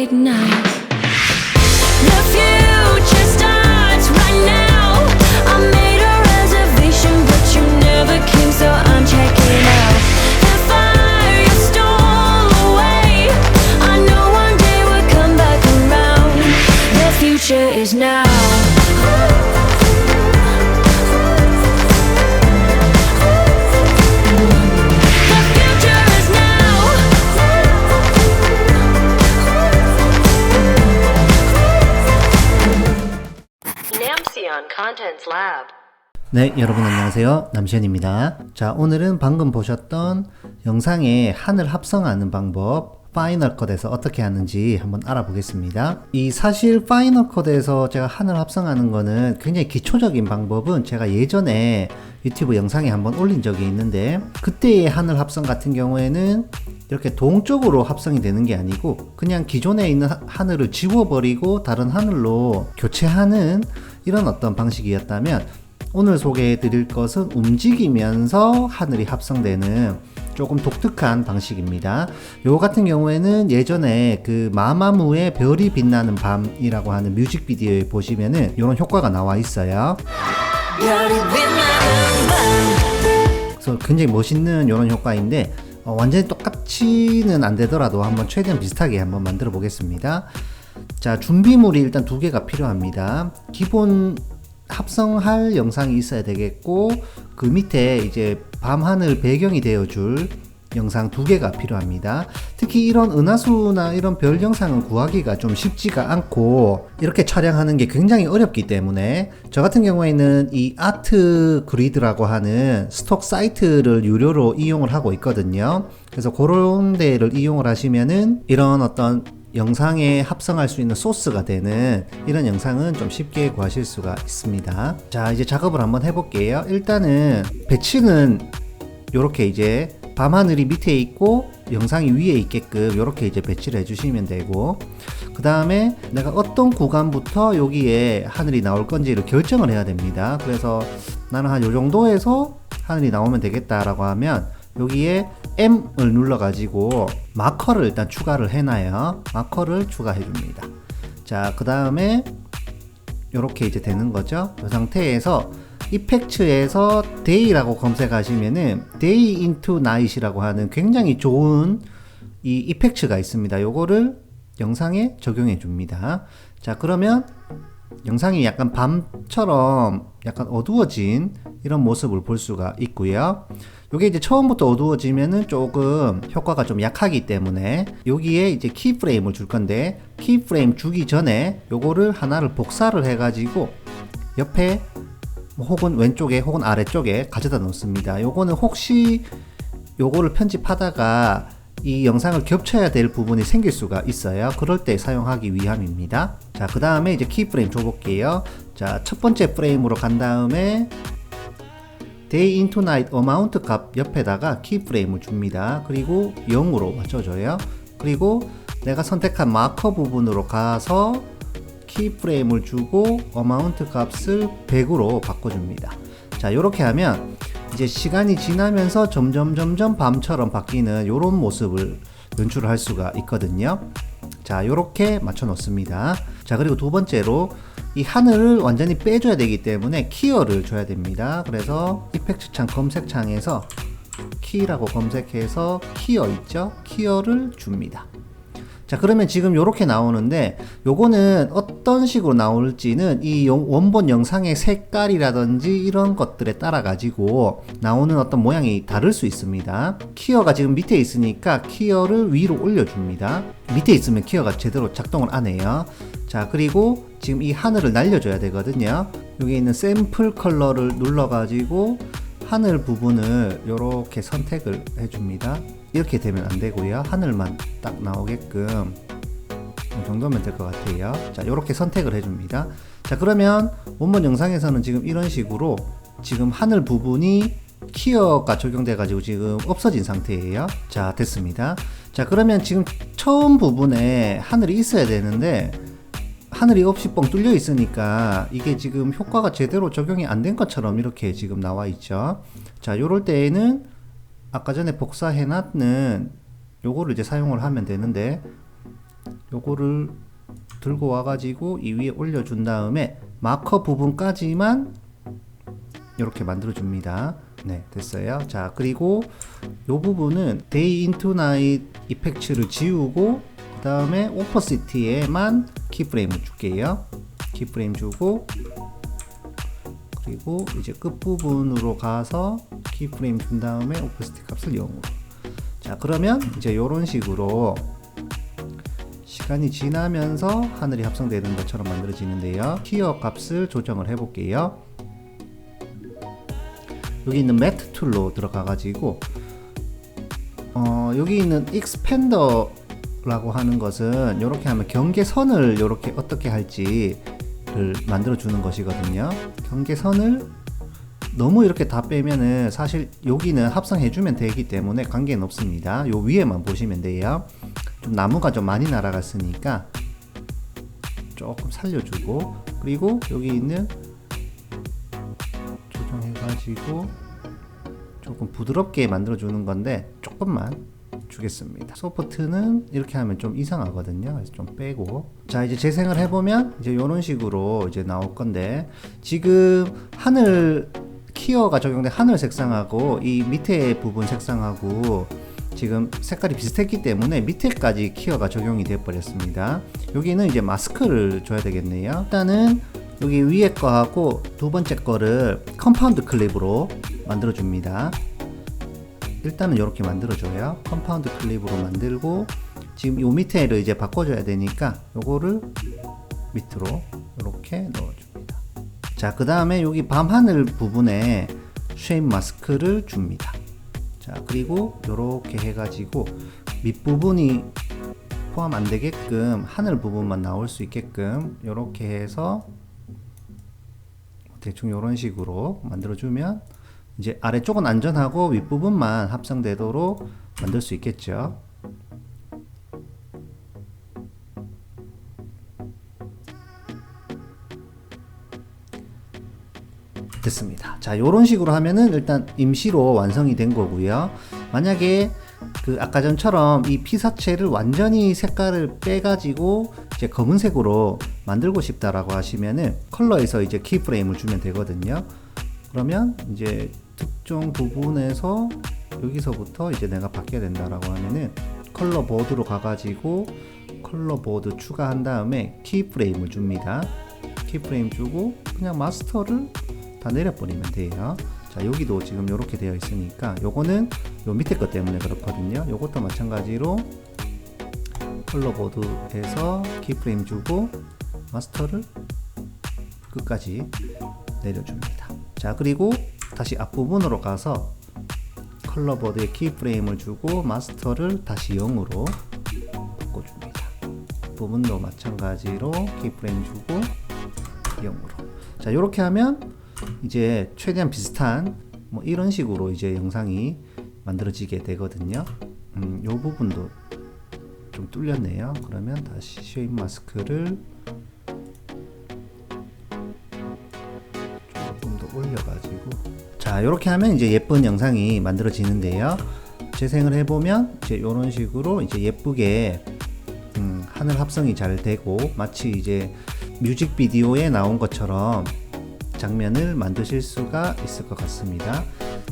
ignite. The future starts right now. I made a reservation, but you never came, so I'm checking out. The fire you stole away, I know one day we'll come back around. The future is now. Contents Lab. 네, 여러분 안녕하세요. 남시현입니다. 자, 오늘은 방금 보셨던 영상에 하늘 합성하는 방법 파이널 컷에서 어떻게 하는지 한번 알아보겠습니다. 사실 파이널 컷에서 제가 하늘 합성하는 거는 굉장히 기초적인 방법은 제가 예전에 유튜브 영상에 한번 올린 적이 있는데, 그때의 하늘 합성 같은 경우에는 이렇게 동쪽으로 합성이 되는 게 아니고 그냥 기존에 있는 하늘을 지워버리고 다른 하늘로 교체하는 이런 어떤 방식이었다면, 오늘 소개해 드릴 것은 움직이면서 하늘이 합성되는 조금 독특한 방식입니다. 요거 같은 경우에는 예전에 그 마마무의 별이 빛나는 밤이라고 하는 뮤직비디오에 보시면은 이런 효과가 나와 있어요. 그래서 굉장히 멋있는 이런 효과인데, 완전히 똑같이는 안 되더라도 한번 최대한 비슷하게 한번 만들어 보겠습니다. 자, 준비물이 일단 두 개가 필요합니다. 기본 합성할 영상이 있어야 되겠고, 그 밑에 이제 밤하늘 배경이 되어줄 영상 두 개가 필요합니다. 특히 이런 은하수나 이런 별 영상은 구하기가 좀 쉽지가 않고, 이렇게 촬영하는 게 굉장히 어렵기 때문에 저 같은 경우에는 이 아트 그리드라고 하는 스톡 사이트를 유료로 이용을 하고 있거든요. 그래서 그런 데를 이용을 하시면은 이런 어떤 영상에 합성할 수 있는 소스가 되는 이런 영상은 좀 쉽게 구하실 수가 있습니다. 자, 이제 작업을 한번 해볼게요. 일단은 배치는 요렇게 이제 밤하늘이 밑에 있고 영상이 위에 있게끔 요렇게 이제 배치를 해주시면 되고, 그 다음에 내가 어떤 구간부터 여기에 하늘이 나올 건지를 결정을 해야 됩니다. 그래서 나는 한 요 정도에서 하늘이 나오면 되겠다라고 하면 여기에 M을 눌러가지고 마커를 일단 추가를 해놔요. 마커를 추가해 줍니다. 자, 그 다음에 요렇게 이제 되는 거죠. 이 상태에서 이펙트에서 day라고 검색하시면은 day into night이라고 하는 굉장히 좋은 이 이펙트가 있습니다. 요거를 영상에 적용해 줍니다. 자, 그러면 영상이 약간 밤처럼 약간 어두워진 이런 모습을 볼 수가 있고요. 요게 이제 처음부터 어두워지면은 조금 효과가 좀 약하기 때문에 여기에 이제 키프레임을 줄 건데, 키프레임 주기 전에 요거를 하나를 복사를 해가지고 옆에 혹은 왼쪽에 혹은 아래쪽에 가져다 놓습니다. 요거는 혹시 요거를 편집하다가 이 영상을 겹쳐야 될 부분이 생길 수가 있어요. 그럴 때 사용하기 위함입니다. 자, 그 다음에 이제 키프레임 줘볼게요. 자, 첫 번째 프레임으로 간 다음에 day into night amount 값 옆에다가 키프레임을 줍니다. 그리고 0으로 맞춰줘요. 그리고 내가 선택한 마커 부분으로 가서 키프레임을 주고 amount 값을 100으로 바꿔줍니다. 자, 요렇게 하면 이제 시간이 지나면서 점점 밤처럼 바뀌는 요런 모습을 연출을 할 수가 있거든요. 자, 요렇게 맞춰 놓습니다. 자, 그리고 두 번째로 이 하늘을 완전히 빼줘야 되기 때문에 키어를 줘야 됩니다. 그래서 이펙트 창 검색창에서 키라고 검색해서 키어 있죠? 키어를 줍니다. 자, 그러면 지금 요렇게 나오는데, 요거는 어떤 식으로 나올지는 이 원본 영상의 색깔이라든지 이런 것들에 따라 가지고 나오는 어떤 모양이 다를 수 있습니다. 키어가 지금 밑에 있으니까 키어를 위로 올려줍니다. 밑에 있으면 키어가 제대로 작동을 안 해요. 자, 그리고 지금 이 하늘을 날려줘야 되거든요. 여기 있는 샘플 컬러를 눌러가지고 하늘 부분을 이렇게 선택을 해줍니다. 이렇게 되면 안 되고요. 하늘만 딱 나오게끔 이 정도면 될 것 같아요. 자, 이렇게 선택을 해줍니다. 자, 그러면 원본 영상에서는 지금 이런 식으로 지금 하늘 부분이 키어가 적용돼 가지고 지금 없어진 상태예요. 자, 됐습니다. 자, 그러면 지금 처음 부분에 하늘이 있어야 되는데 하늘이 없이 뻥 뚫려 있으니까 이게 지금 효과가 제대로 적용이 안 된 것처럼 이렇게 지금 나와 있죠. 자, 요럴 때에는 아까 전에 복사해 놨는 요거를 이제 사용을 하면 되는데, 요거를 들고 와가지고 이 위에 올려준 다음에 마커 부분까지만 이렇게 만들어줍니다. 네, 됐어요. 자, 그리고 요 부분은 Day into Night 이펙트를 지우고 그 다음에 오퍼시티에만 키프레임을 줄게요. 키프레임 주고 그리고 이제 끝부분으로 가서 키프레임 준 다음에 오퍼시티 값을 0으로. 자, 그러면 이제 요런 식으로 시간이 지나면서 하늘이 합성되는 것처럼 만들어지는데요. 티어 값을 조정을 해 볼게요. 여기 있는 매트 툴로 들어가 가지고 여기 있는 익스펜더라고 하는 것은 이렇게 하면 경계선을 이렇게 어떻게 할지를 만들어 주는 것이거든요. 경계선을 너무 이렇게 다 빼면은 사실 여기는 합성해 주면 되기 때문에 관계는 없습니다. 요 위에만 보시면 돼요. 좀 나무가 좀 많이 날아갔으니까 조금 살려주고, 그리고 여기 있는 조정해가지고 조금 부드럽게 만들어주는 건데 조금만 주겠습니다. 소프트는 이렇게 하면 좀 이상하거든요. 그래서 좀 빼고. 자, 이제 재생을 해보면 이제 이런 식으로 이제 나올 건데, 지금 하늘 키어가 적용된 하늘 색상하고 이 밑에 부분 색상하고 지금 색깔이 비슷했기 때문에 밑에까지 키어가 적용이 되어 버렸습니다. 여기는 이제 마스크를 줘야 되겠네요. 일단은 여기 위에 거하고 두 번째 거를 컴파운드 클립으로 만들어 줍니다. 일단은 이렇게 만들어 줘요. 컴파운드 클립으로 만들고 지금 요 밑에를 이제 바꿔줘야 되니까 요거를 밑으로 이렇게 넣어줍니다. 자, 그 다음에 여기 밤하늘 부분에 쉐입 마스크를 줍니다. 자, 그리고 요렇게 해가지고 밑부분이 포함 안 되게끔 하늘 부분만 나올 수 있게끔 요렇게 해서 대충 요런 식으로 만들어주면 이제 아래쪽은 안전하고 윗부분만 합성되도록 만들 수 있겠죠. 됐습니다. 자, 요런 식으로 하면은 일단 임시로 완성이 된 거고요. 만약에 그 아까 전처럼 이 피사체를 완전히 색깔을 빼가지고 이제 검은색으로 만들고 싶다라고 하시면은 컬러에서 이제 키프레임을 주면 되거든요. 그러면 이제 특정 부분에서 여기서부터 이제 내가 바뀌어야 된다라고 하면은 컬러 보드로 가가지고 컬러 보드 추가한 다음에 키프레임을 줍니다. 키프레임 주고 그냥 마스터를 다 내려버리면 돼요. 자, 여기도 지금 이렇게 되어 있으니까 요거는 요 밑에 것 때문에 그렇거든요. 요것도 마찬가지로 컬러 보드에서 키프레임 주고 마스터를 끝까지 내려줍니다. 자, 그리고 다시 앞부분으로 가서 컬러 보드에 키프레임을 주고 마스터를 다시 0으로 바꿔줍니다. 부분도 마찬가지로 키프레임 주고 0으로. 자, 이렇게 하면 이제 최대한 비슷한 뭐 이런 식으로 이제 영상이 만들어지게 되거든요. 요 부분도 좀 뚫렸네요. 그러면 다시 쉐입 마스크를 조금 더 올려가지고, 자, 이렇게 하면 이제 예쁜 영상이 만들어지는데요. 재생을 해보면 이제 이런 식으로 이제 예쁘게 하늘 합성이 잘 되고 마치 이제 뮤직비디오에 나온 것처럼 장면을 만드실 수가 있을 것 같습니다.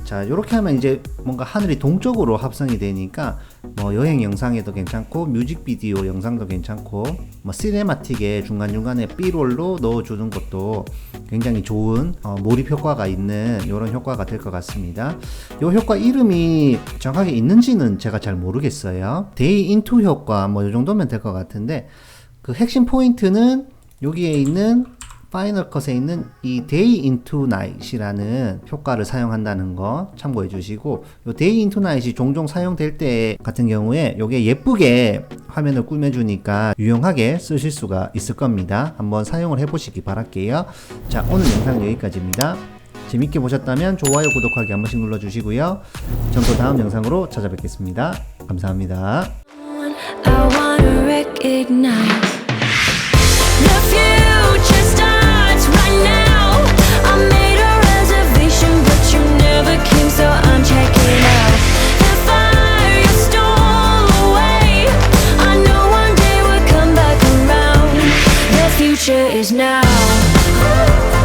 자, 이렇게 하면 이제 뭔가 하늘이 동쪽으로 합성이 되니까 뭐 여행 영상에도 괜찮고 뮤직비디오 영상도 괜찮고 뭐 시네마틱에 중간중간에 B롤로 넣어주는 것도 굉장히 좋은 몰입 효과가 있는 이런 효과가 될 것 같습니다. 이 효과 이름이 정확하게 있는지는 제가 잘 모르겠어요. Day into 효과 뭐 이 정도면 될 것 같은데, 그 핵심 포인트는 여기에 있는 파이널 컷에 있는 이 Day into Night이라는 효과를 사용한다는 거 참고해 주시고, 요 Day into Night이 종종 사용될 때 같은 경우에 요게 예쁘게 화면을 꾸며주니까 유용하게 쓰실 수가 있을 겁니다. 한번 사용을 해 보시기 바랄게요. 자, 오늘 영상은 여기까지입니다. 재밌게 보셨다면 좋아요, 구독하기 한 번씩 눌러주시고요. 전 또 다음 영상으로 찾아뵙겠습니다. 감사합니다. I wanna recognize the future starts right now. I made a reservation, but you never came, so I'm checking out. The fire you stole away, I know one day we're coming. future is now.